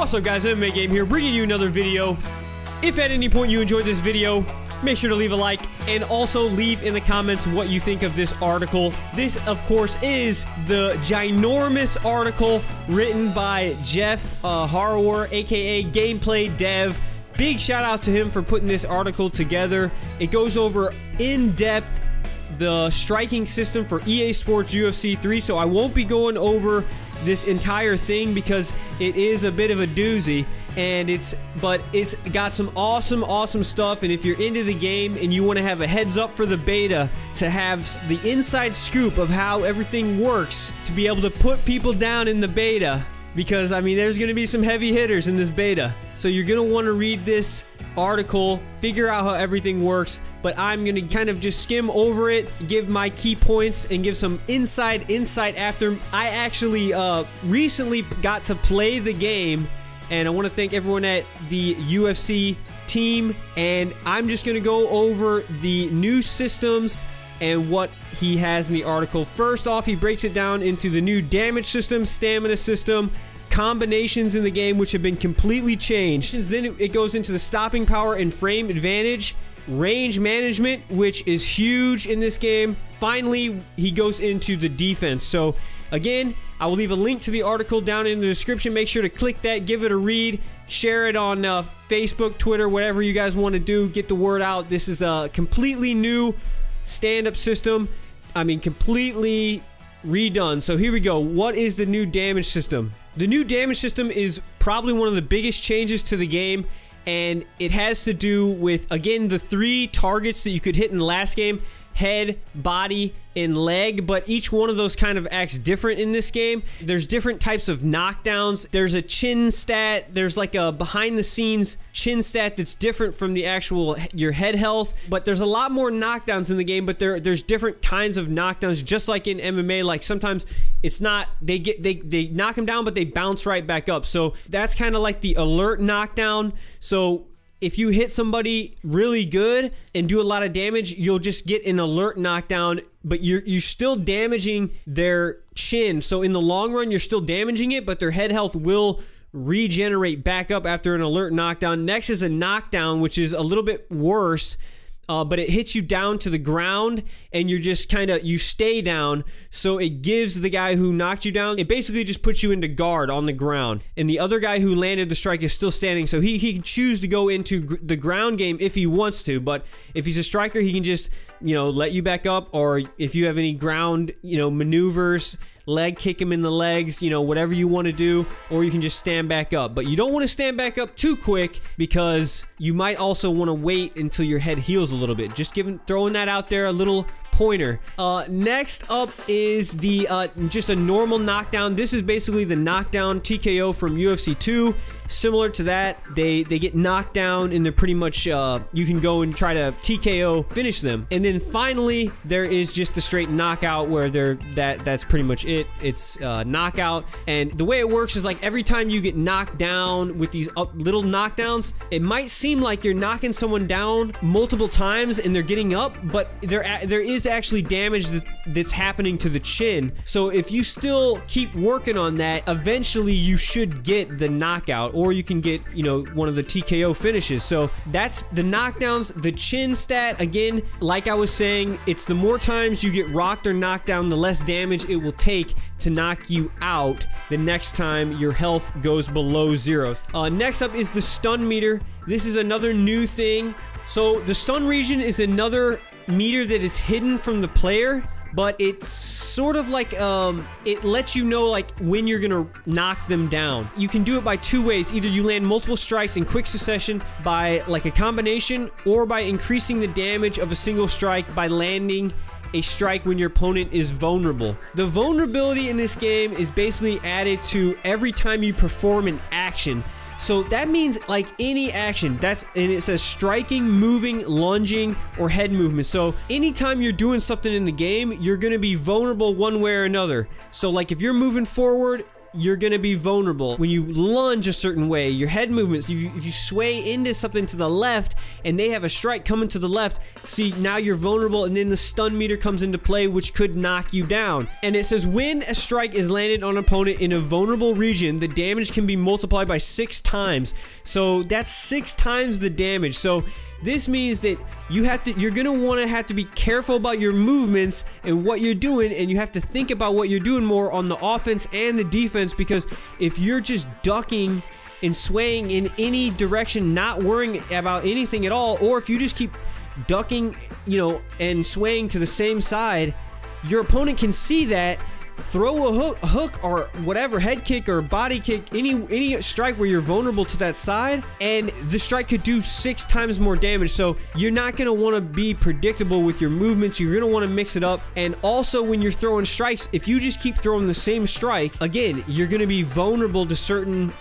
What's up guys, MMAGAME here, bringing you another video. If at any point you enjoyed this video, make sure to leave a like and also leave in the comments what you think of this article. This, of course, is the ginormous article written by Jeff Harrower, aka Gameplay Dev. Big shout out to him for putting this article together. It goes over in depth the striking system for EA Sports UFC 3, so I won't be going over this entire thing because it is a bit of a doozy, and it's got some awesome stuff. And if you're into the game and you want to have a heads up for the beta, to have the inside scoop of how everything works, to be able to put people down in the beta, because I mean there's gonna be some heavy hitters in this beta, so you're gonna want to read this article, figure out how everything works. But I'm gonna kind of just skim over it, give my key points, and give some insight after I actually recently got to play the game. And I want to thank everyone at the UFC team, and I'm just gonna go over the new systems and what he has in the article. First off, he breaks it down into the new damage system, stamina system, combinations in the game which have been completely changed. Then it goes into the stopping power and frame advantage, range management, which is huge in this game. Finally, he goes into the defense. So again, I will leave a link to the article down in the description. Make sure to click that, give it a read, share it on Facebook, Twitter, whatever you guys want to do. Get the word out. This is a completely new stand-up system. I mean, completely redone. So here we go. What is the new damage system? The new damage system is probably one of the biggest changes to the game, and it has to do with, again, the 3 targets that you could hit in the last game: head, body, and leg. But each one of those kind of acts different in this game. There's different types of knockdowns. There's a chin stat. There's like a behind the scenes chin stat that's different from the actual your head health. But there's a lot more knockdowns in the game, but there's different kinds of knockdowns, just like in MMA. Like sometimes it's not, they knock them down, but they bounce right back up. So that's kind of like the alert knockdown. So if you hit somebody really good and do a lot of damage, you'll just get an alert knockdown, but you're still damaging their chin. So in the long run, you're still damaging it, but their head health will regenerate back up after an alert knockdown. Next is a knockdown, which is a little bit worse. But it hits you down to the ground, and you're just you stay down. So it gives the guy who knocked you down, it basically just puts you into guard on the ground. And the other guy who landed the strike is still standing, so he can choose to go into the ground game if he wants to. But if he's a striker, he can just, let you back up, or if you have any ground, maneuvers, leg kick him in the legs, whatever you want to do, or you can just stand back up. But you don't want to stand back up too quick, because you might also want to wait until your head heals a little bit. Just throwing that out there, a little pointer. Next up is the just a normal knockdown. This is basically the knockdown TKO from UFC 2. Similar to that, they get knocked down, and they're pretty much you can go and try to TKO finish them. And then finally, there is just the straight knockout, where that's pretty much it. It's knockout, and the way it works is like every time you get knocked down with these little knockdowns, it might seem like you're knocking someone down multiple times and they're getting up, but there is actually damage that's happening to the chin. So if you still keep working on that, eventually you should get the knockout, or you can get, one of the TKO finishes. So that's the knockdowns. The chin stat, again, like I was saying, it's the more times you get rocked or knocked down, the less damage it will take to knock you out the next time your health goes below 0. Next up is the stun meter. This is another new thing. So the stun region is another meter that is hidden from the player, but it's sort of like it lets you know like when you're gonna knock them down. You can do it by 2 ways. Either you land multiple strikes in quick succession by like a combination, or by increasing the damage of a single strike by landing a strike when your opponent is vulnerable. The vulnerability in this game is basically added to every time you perform an action. So that means like any action, and it says striking, moving, lunging, or head movement. So anytime you're doing something in the game, you're gonna be vulnerable one way or another. So like if you're moving forward you're gonna be vulnerable. When you lunge a certain way, your head movements, if you sway into something to the left and they have a strike coming to the left, see, now you're vulnerable, and then the stun meter comes into play, which could knock you down. And it says when a strike is landed on an opponent in a vulnerable region, the damage can be multiplied by 6 times. So that's 6 times the damage. So this means that you're gonna have to be careful about your movements and what you're doing, and you have to think about what you're doing more on the offense and the defense, because if you're just ducking and swaying in any direction, not worrying about anything at all, or if you just keep ducking, you know, and swaying to the same side, your opponent can see that, throw a hook or whatever, head kick or body kick, any strike where you're vulnerable to that side, and the strike could do 6 times more damage. So you're not going to want to be predictable with your movements. You're going to want to mix it up. And also when you're throwing strikes, if you just keep throwing the same strike, again, you're going to be vulnerable to certain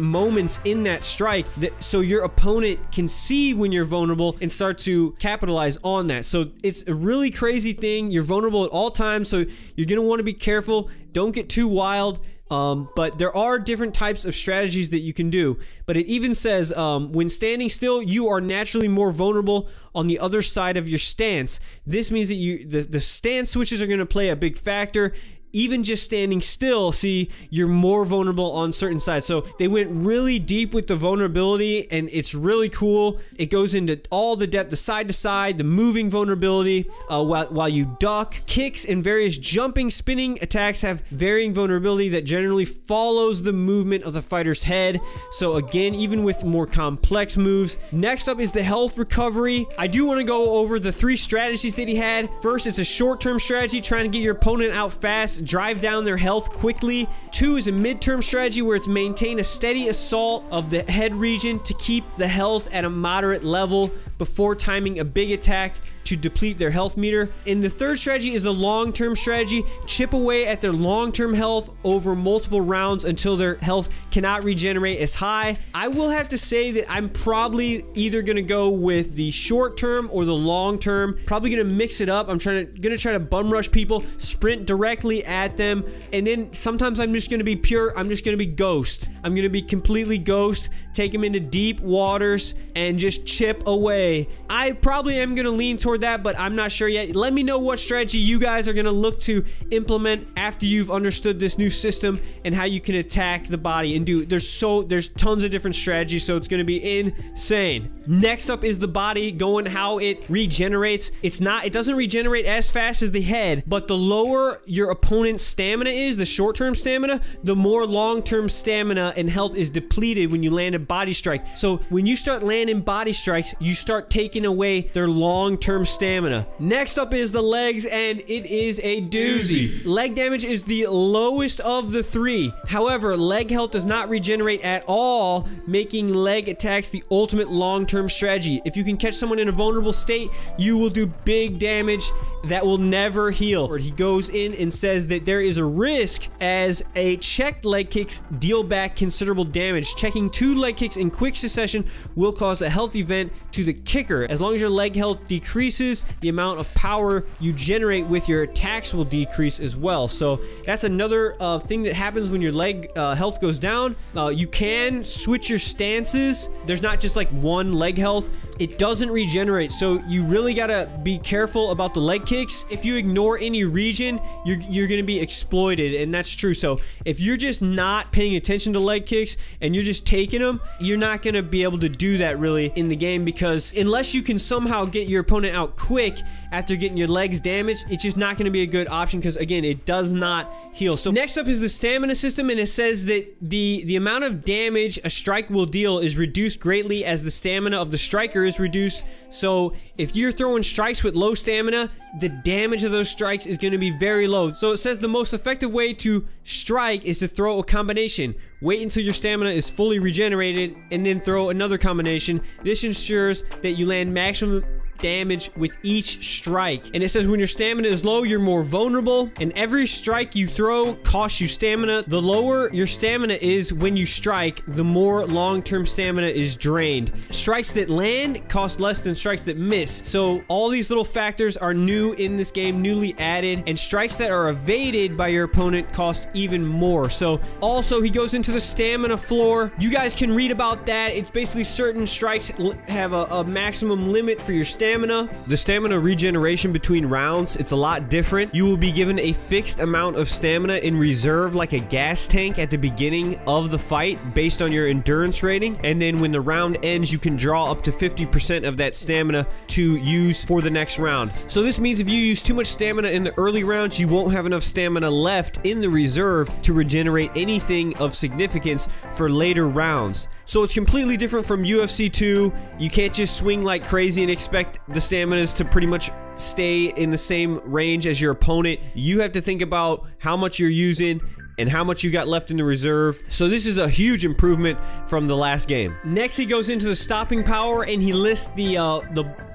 moments in that strike, so your opponent can see when you're vulnerable and start to capitalize on that. So it's a really crazy thing. You're vulnerable at all times, so you're gonna want to be careful. Don't get too wild. But there are different types of strategies that you can do. But it even says when standing still, you are naturally more vulnerable on the other side of your stance. This means that the stance switches are going to play a big factor. Even just standing still, see, you're more vulnerable on certain sides. So they went really deep with the vulnerability, and it's really cool. It goes into all the depth, the side to side, the moving vulnerability, while you duck. Kicks and various jumping, spinning attacks have varying vulnerability that generally follows the movement of the fighter's head. So again, even with more complex moves. Next up is the health recovery. I do want to go over the 3 strategies that he had. First, it's a short-term strategy, trying to get your opponent out fast, drive down their health quickly. 2 is a mid-term strategy where it's maintain a steady assault of the head region to keep the health at a moderate level before timing a big attack to deplete their health meter. And the 3rd strategy is the long-term strategy. Chip away at their long-term health over multiple rounds until their health cannot regenerate as high. I will have to say that I'm probably either gonna go with the short-term or the long-term. Probably gonna mix it up. I'm gonna try to bum rush people, sprint directly at them, and then sometimes I'm just gonna be pure. I'm just gonna be ghost. I'm gonna be completely ghost, take them into deep waters, and just chip away. I probably am gonna lean toward that, but I'm not sure yet. Let me know what strategy you guys are gonna look to implement after you've understood this new system and how you can attack the body and do. There's tons of different strategies, so it's gonna be insane. Next up is the body, going how it regenerates. It doesn't regenerate as fast as the head, but the lower your opponent's stamina is, the short-term stamina, the more long-term stamina and health is depleted when you land a body strike. So when you start landing body strikes, you start taking away their long-term stamina. Next up is the legs, and it is a doozy. Leg damage is the lowest of the 3. However, leg health does not regenerate at all, making leg attacks the ultimate long-term strategy. If you can catch someone in a vulnerable state, you will do big damage that will never heal. He goes in and says that there is a risk as a checked leg kicks deal back considerable damage. Checking 2 leg kicks in quick succession will cause a health event to the kicker. As long as your leg health decreases, the amount of power you generate with your attacks will decrease as well. So that's another thing that happens when your leg health goes down. You can switch your stances. There's not just like one leg health. It doesn't regenerate, so you really gotta be careful about the leg kicks. If you ignore any region, you're gonna be exploited, and that's true. So if you're just not paying attention to leg kicks and you're just taking them, you're not gonna be able to do that really in the game, because unless you can somehow get your opponent out quick after getting your legs damaged, it's just not gonna be a good option, because again, it does not heal. So next up is the stamina system, and it says that the amount of damage a strike will deal is reduced greatly as the stamina of the striker is reduced. So if you're throwing strikes with low stamina, the damage of those strikes is going to be very low. So it says the most effective way to strike is to throw a combination. Wait until your stamina is fully regenerated and then throw another combination. This ensures that you land maximum damage with each strike. And it says when your stamina is low, you're more vulnerable, and every strike you throw costs you stamina. The lower your stamina is when you strike, the more long-term stamina is drained. Strikes that land cost less than strikes that miss. So all these little factors are new in this game, newly added, and strikes that are evaded by your opponent cost even more. So also he goes into the stamina floor. You guys can read about that. It's basically certain strikes have a maximum limit for your stamina. The stamina regeneration between rounds, it's a lot different. You will be given a fixed amount of stamina in reserve, like a gas tank at the beginning of the fight based on your endurance rating, and then when the round ends, you can draw up to 50% of that stamina to use for the next round. So this means if you use too much stamina in the early rounds, you won't have enough stamina left in the reserve to regenerate anything of significance for later rounds. So it's completely different from UFC 2. You can't just swing like crazy and expect the staminas to pretty much stay in the same range as your opponent. You have to think about how much you're using and how much you got left in the reserve. So this is a huge improvement from the last game. Next, he goes into the stopping power, and he lists the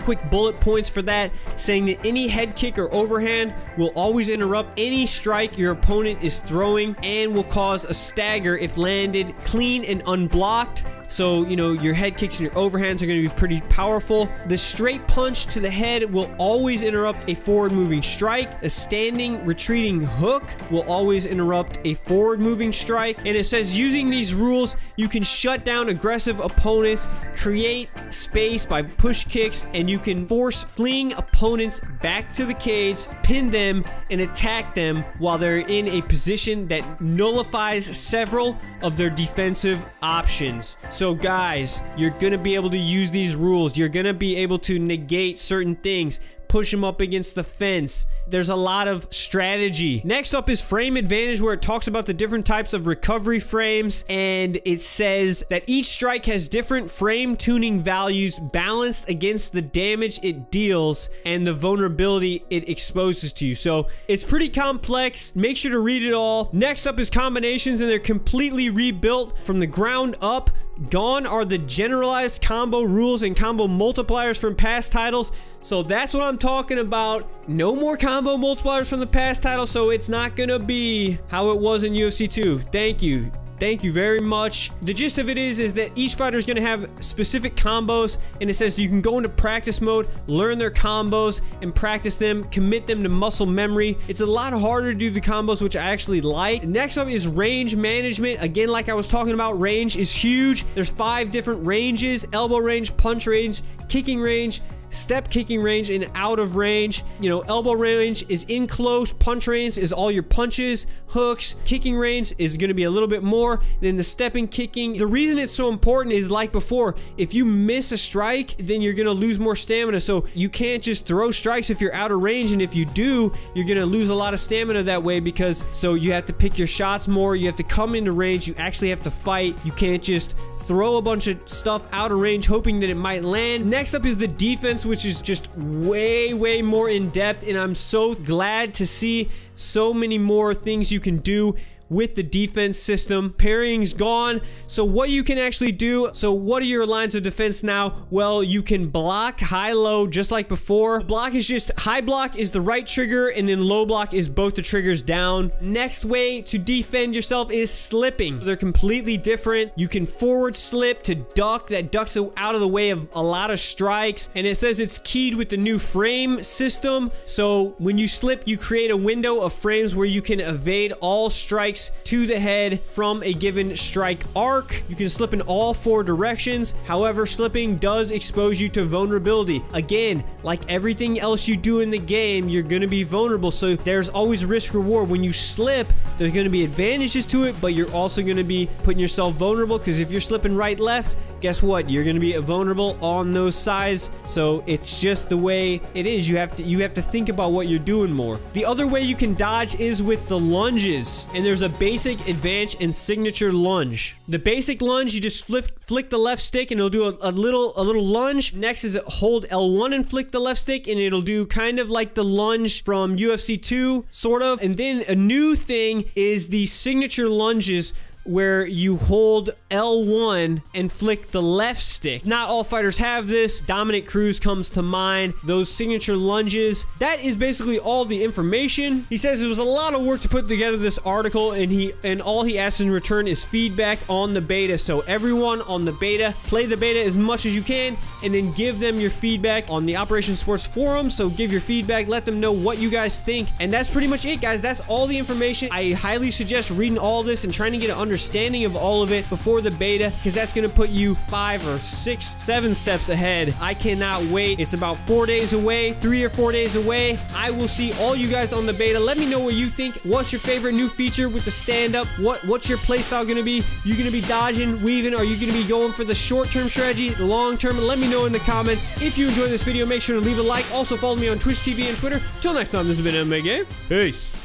quick bullet points for that, saying that any head kick or overhand will always interrupt any strike your opponent is throwing and will cause a stagger if landed clean and unblocked. So, you know, your head kicks and your overhands are going to be pretty powerful. The straight punch to the head will always interrupt a forward moving strike. A standing retreating hook will always interrupt a forward moving strike. And it says using these rules, you can shut down aggressive opponents, create space by push kicks, and you can force fleeing opponents back to the cage, pin them, and attack them while they're in a position that nullifies several of their defensive options. So guys, you're gonna be able to use these rules. You're gonna be able to negate certain things, push them up against the fence. There's a lot of strategy. Next up is frame advantage, where it talks about the different types of recovery frames, and it says that each strike has different frame tuning values balanced against the damage it deals and the vulnerability it exposes to you. So it's pretty complex. Make sure to read it all. Next up is combinations, and they're completely rebuilt from the ground up. Gone are the generalized combo rules and combo multipliers from past titles. So that's what I'm talking about. No more combo multipliers from the past title, so it's not gonna be how it was in UFC 2. Thank you. Thank you very much. The gist of it is that each fighter is going to have specific combos, and it says you can go into practice mode, learn their combos, and practice them, commit them to muscle memory. It's a lot harder to do the combos, which I actually like. Next up is range management. Again, like I was talking about, range is huge. There's 5 different ranges: elbow range, punch range, kicking range, step kicking range, and out of range. You know, elbow range is in close, punch range is all your punches, hooks, kicking range is going to be a little bit more than the stepping kicking. The reason it's so important is, like before, if you miss a strike, then you're going to lose more stamina. So you can't just throw strikes if you're out of range, and if you do, you're going to lose a lot of stamina that way, because so you have to pick your shots more, you have to come into range, you actually have to fight. You can't just throw a bunch of stuff out of range hoping that it might land. Next up is the defense, which is just way more in depth, and I'm so glad to see so many more things you can do with the defense system. Parrying's gone, so what you can actually do, so what are your lines of defense now? Well, you can block high-low just like before. Block is just, high block is the right trigger, and then low block is both the triggers down. Next way to defend yourself is slipping. They're completely different. You can forward slip to duck. That ducks out of the way of a lot of strikes, and it says it's keyed with the new frame system. So when you slip, you create a window of frames where you can evade all strikes to the head from a given strike arc. You can slip in all 4 directions. However, slipping does expose you to vulnerability. Again, like everything else you do in the game, you're going to be vulnerable, so there's always risk reward. When you slip, there's going to be advantages to it, but you're also going to be putting yourself vulnerable, because if you're slipping right, left, guess what? You're going to be vulnerable on those sides. So it's just the way it is. You have to think about what you're doing more. The other way you can dodge is with the lunges, and there's a basic, advanced, and signature lunge. The basic lunge, you just flick the left stick and it'll do a little lunge. Next is hold L1 and flick the left stick, and it'll do kind of like the lunge from UFC 2, sort of. And then a new thing is the signature lunges, where you hold L1 and flick the left stick. Not all fighters have this. Dominic Cruz comes to mind. Those signature lunges. That is basically all the information. He says it was a lot of work to put together this article, and all he asks in return is feedback on the beta. So everyone on the beta, play the beta as much as you can, and then give them your feedback on the Operation Sports forum. So give your feedback, let them know what you guys think, and that's pretty much it, guys. That's all the information. I highly suggest reading all this and trying to get an understanding of all of it before the beta, because that's going to put you 5 or 6, 7 steps ahead. I cannot wait. It's about 4 days away, 3 or 4 days away. I will see all you guys on the beta. Let me know what you think. What's your favorite new feature with the stand-up? What's your playstyle going to be? You going to be dodging, weaving? Are you going to be going for the short-term strategy, the long-term? Let me know in the comments. If you enjoyed this video, make sure to leave a like. Also, follow me on Twitch TV and Twitter. Till next time, this has been MMAGAME. Peace.